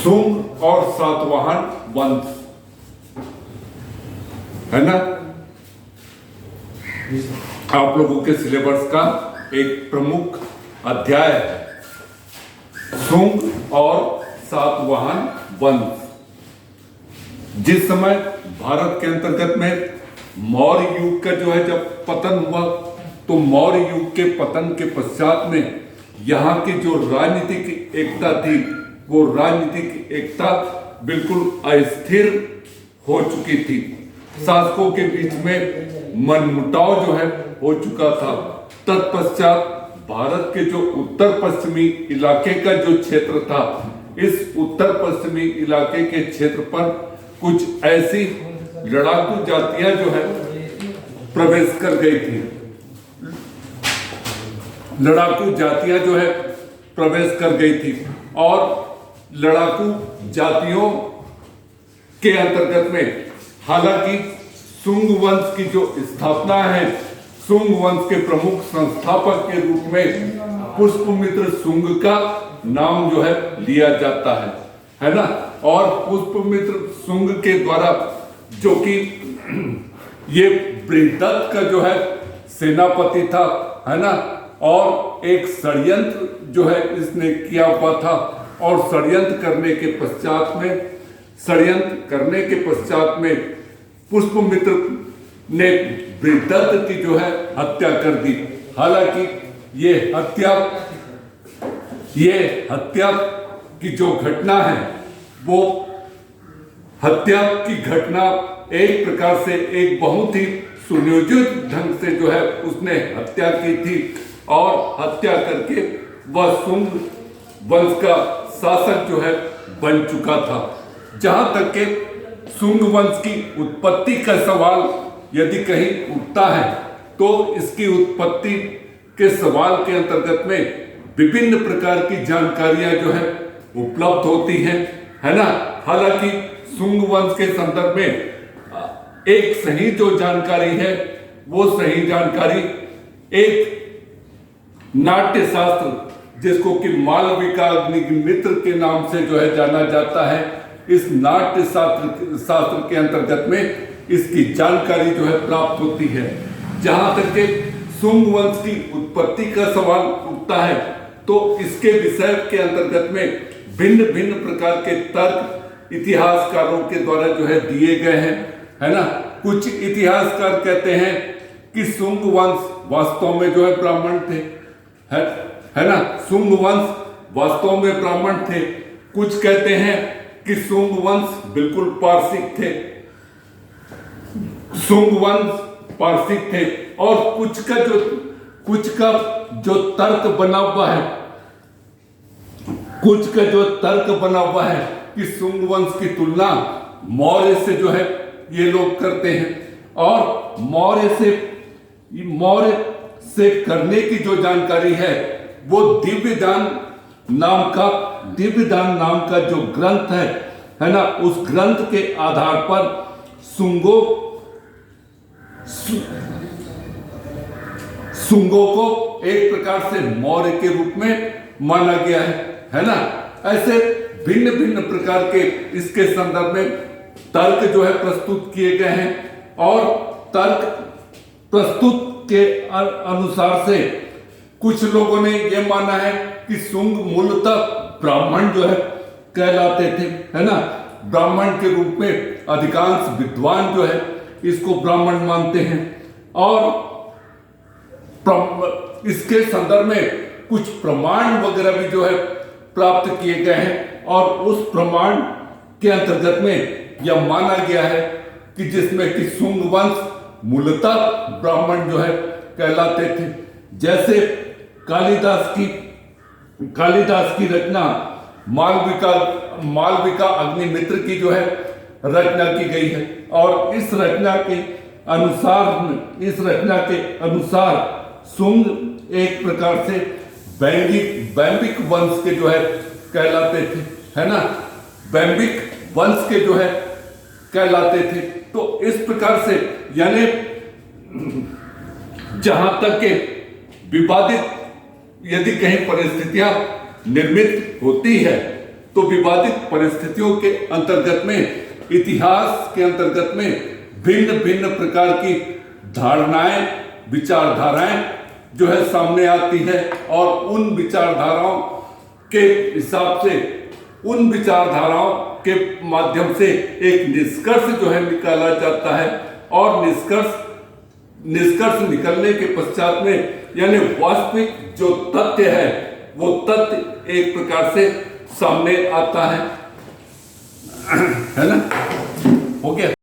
शुंग और सातवाहन वंश, है ना, आप लोगों के सिलेबस का एक प्रमुख अध्याय है, शुंग और सातवाहन वंश। जिस समय भारत के अंतर्गत में मौर्य युग का जो है जब पतन हुआ, तो मौर्य युग के पतन के पश्चात में यहाँ की जो राजनीतिक एकता थी, वो राजनीतिक एकता बिल्कुल अस्थिर हो चुकी थी। शासकों के बीच में मनमुटाव जो है हो चुका था। तत्पश्चात भारत के जो उत्तर पश्चिमी इलाके का जो क्षेत्र था, इस उत्तर पश्चिमी इलाके के क्षेत्र पर कुछ ऐसी लड़ाकू जातियां जो है प्रवेश कर गई थी। लड़ाकू जातियां जो है प्रवेश कर गई थी और लड़ाकू जातियों के अंतर्गत में हालांकि शुंग वंश की जो स्थापना है, शुंग वंश के प्रमुख संस्थापक के रूप में पुष्पमित्र शुंग का नाम जो है लिया जाता है ना। और पुष्पमित्र शुंग के द्वारा जो कि ये बृहदत्त का जो है सेनापति था, है ना, और एक षड्यंत्र जो है इसने किया हुआ था, और षड्यंत्र करने के पश्चात में पुष्पमित्र ने बृहदत्त की जो है हत्या कर दी। हालांकि ये हत्या की जो घटना है, वो हत्या की घटना एक प्रकार से एक बहुत ही सुनियोजित ढंग से जो है उसने हत्या की थी, और हत्या करके वह शुंग वंश का शासक जो है बन चुका था। जहां तक के शुंग वंश की उत्पत्ति का सवाल यदि कहीं उठता है, तो इसकी उत्पत्ति के सवाल के अंतर्गत में विभिन्न प्रकार की जानकारियां जो है उपलब्ध होती हैं, है ना। हालांकि शुंग वंश के संदर्भ में एक सही जो जानकारी है, वो सही जानकारी एक नाट्य शास्त्र जिसको कि मालविका अग्निमित्र के नाम से जो है जाना जाता है, इस नाट्य शास्त्र के अंतर्गत में इसकी जानकारी जो है प्राप्त होती है। जहां तक के शुंग वंश की उत्पत्ति का सवाल उठता है, तो इसके विषय के अंतर्गत में भिन्न भिन्न प्रकार के तर्क इतिहासकारों के द्वारा जो है दिए गए हैं, है ना। कुछ इतिहासकार कहते हैं कि शुंग वंश वास्तव में जो है ब्राह्मण थे, है ना, शुंग वंश वास्तव में ब्राह्मण थे। कुछ कहते हैं कि शुंग वंश बिल्कुल पारसिक थे, शुंग वंश पारसिक थे। और कुछ का जो तर्क बना हुआ है, कि शुंग वंश की तुलना मौर्य से जो है ये लोग करते हैं, और मौर्य से करने की जो जानकारी है, वो दिव्यदान नाम का जो ग्रंथ है ना, उस ग्रंथ के आधार पर शुंगों को एक प्रकार से मौर्य के रूप में माना गया है ना। ऐसे भिन्न भिन्न प्रकार के इसके संदर्भ में तर्क जो है प्रस्तुत किए गए हैं, और तर्क प्रस्तुत के अनुसार से कुछ लोगों ने यह माना है कि शुंग मूलतः ब्राह्मण जो है कहलाते थे, है ना। ब्राह्मण के रूप में अधिकांश विद्वान जो है इसको ब्राह्मण मानते हैं, और इसके संदर्भ में कुछ प्रमाण वगैरह भी जो है प्राप्त किए गए हैं, और उस प्रमाण के अंतर्गत में यह माना गया है कि जिसमें कि शुंग वंश मूलतः ब्राह्मण जो है कहलाते थे। जैसे कालिदास की रचना मालविका अग्निमित्र की जो है रचना की गई है, और इस रचना के अनुसार शुंग एक प्रकार से बैम्बिक वंश के जो है कहलाते थे, है ना, बैम्बिक वंश के जो है कहलाते थे। तो इस प्रकार से यानी जहां तक के विवादित यदि कहीं परिस्थितियां निर्मित होती है तो विवादित परिस्थितियों के अंतर्गत में, इतिहास के अंतर्गत में भिन्न भिन्न प्रकार की धारणाएं, विचारधाराएं जो है सामने आती है और उन विचारधाराओं के हिसाब से, उन विचारधाराओं के माध्यम से एक निष्कर्ष जो है निकाला जाता है और निष्कर्ष निकलने के पश्चात में यानी वास्तविक जो तथ्य है वो तथ्य एक प्रकार से सामने आता है ना? हो गया।